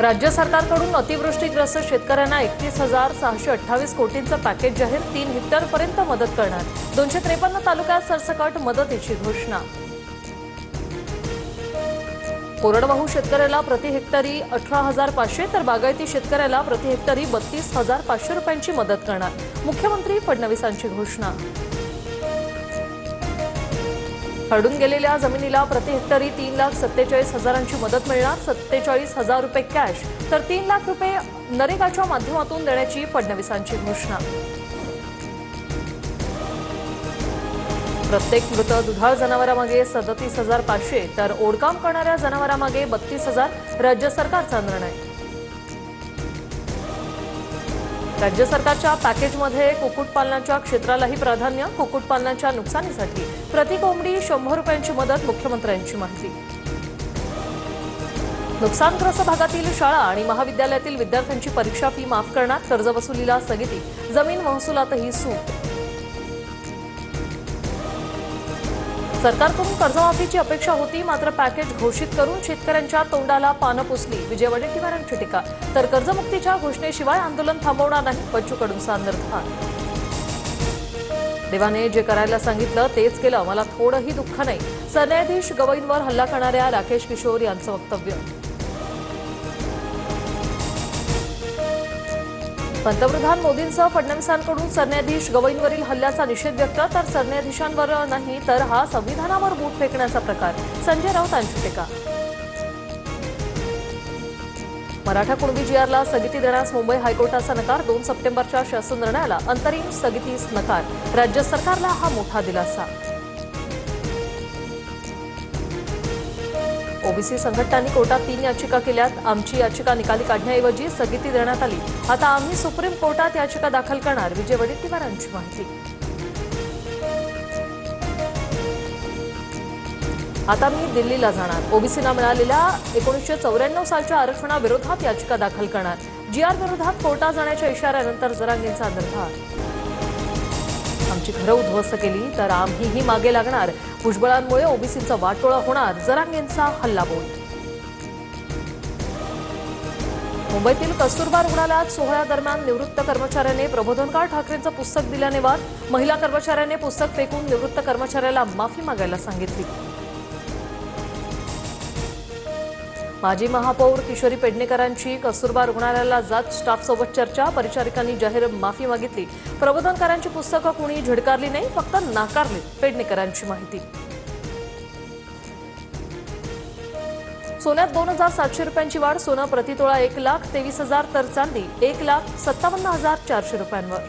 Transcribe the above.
राज्य सरकारकडून अतिवृष्टीग्रस्त शेतकऱ्यांना 31,628 कोटींचं पॅकेज जाहीर, 3 हेक्टरपर्यंत मदत करणार। 253 तालुक्यात सरसकट मदतीची घोषणा। कोरडवाहू शेतकऱ्याला प्रति हेक्टरी 18,500 तर बागायती शेतकऱ्याला प्रति हेक्टरी 32,500 रुपयांची मदत करणार। मुख्यमंत्री फडणवीसांची घोषणा। खरडून गेलेल्या जमिनीला प्रति हेक्टरी 3,47,000ची मदत मिळणार। 47,000 रुपये कॅश तर 3 लाख रुपये नरेगाच्या माध्यमातून देण्याची फडणवीसांची घोषणा। प्रत्येक मृत दुधाळ जनावरामागे 37,500 तर ओढकाम करणाऱ्या जनावरामागे 32,000 राज्य सरकारचा निर्णय। राज्य सरकारच्या पॅकेजमध्ये कुक्कुटपालनाच्या क्षेत्रालाही प्राधान्य। कुक्कुटपालनाच्या नुकसानीसाठी प्रति कोंबडी 100 रुपयांची मदत। मुख्यमंत्र्यांची माहिती। नुकसानग्रस्त भागातील शाळा आणि महाविद्यालयातील विद्यार्थ्यांची परीक्षा फी माफ करणार। कर्जवसुलीला स्थगिती, जमीन महसुलातही सूट। सरकारकडून कर्जमाफीची अपेक्षा होती, मात्र पॅकेज घोषित करून शेतकऱ्यांच्या तोंडाला पानं पुसली। विजय वडेट्टीवारांची टीका। तर कर्जमुक्तीच्या घोषणेशिवाय आंदोलन थांबवणार नाही, बच्चू कडूंचा निर्धार। देवाने जे करायला सांगितलं तेच केलं, मला थोडंही दुःख नाही। सरन्यायाधीश गवईंवर हल्ला करणाऱ्या राकेश किशोर यांचं वक्तव्य। पंतप्रधान मोदींसह फडणवीसांकडून सरन्यायाधीश गवईंवरील हल्ल्याचा निषेध व्यक्त। तर सरन्यायाधीशांवर नाही तर हा संविधानावर बूट फेकण्याचा प्रकार। संजय राऊतांची टीका। मराठा कुणबी जीआरला स्थगिती देण्यास मुंबई हायकोर्टाचा नकार। 2 सप्टेंबरच्या शासन निर्णयाला अंतरिम स्थगितीस नकार। राज्य सरकारला हा मोठा दिलासा। ओबीसी संघटनांनी कोर्टात 3 याचिका केल्यात। आमची याचिका निकाली काढण्याऐवजी स्थगिती देण्यात आली। आता आम्ही सुप्रीम कोर्टात याचिका दाखल करणार। विजय वडेट्टीवारांची माहिती। आता मी दिल्लीला जाणार। ओबीसींना मिळालेल्या 1994 सालच्या आरक्षणाविरोधात याचिका दाखल करणार। जीआर विरोधात कोर्टात जाण्याच्या इशाऱ्यानंतर जरांगेंचा निर्धार। आमची घरं उद्ध्वस्त केली तर आम्हीही मागे लागणार। भुजबळांमुळे ओबीसींचा वाटोळा होणार, जरांगेंचा हल्लाबोल। मुंबईतील कस्तुरबा रुग्णालयात सोहळ्यादरम्यान निवृत्त कर्मचाऱ्याने प्रबोधनकार ठाकरेंचं पुस्तक दिल्याने वाद। महिला कर्मचाऱ्याने पुस्तक फेकून निवृत्त कर्मचाऱ्याला माफी मागायला सांगितली। माजी महापौर किशोरी पेडणेकरांची कस्तुरबा रुग्णालयाला जात स्टाफसोबत चर्चा। परिचारिकांनी जाहीर माफी मागितली। प्रबोधनकारांची पुस्तकं कुणी झिडकारली नाही, फक्त नाकारली। पेडणेकरांची माहिती। सोन्यात 2,700 रुपयांची वाढ। सोनं प्रतितोळा 1,23,000 तर चांदी 1,57,400 रुपयांवर।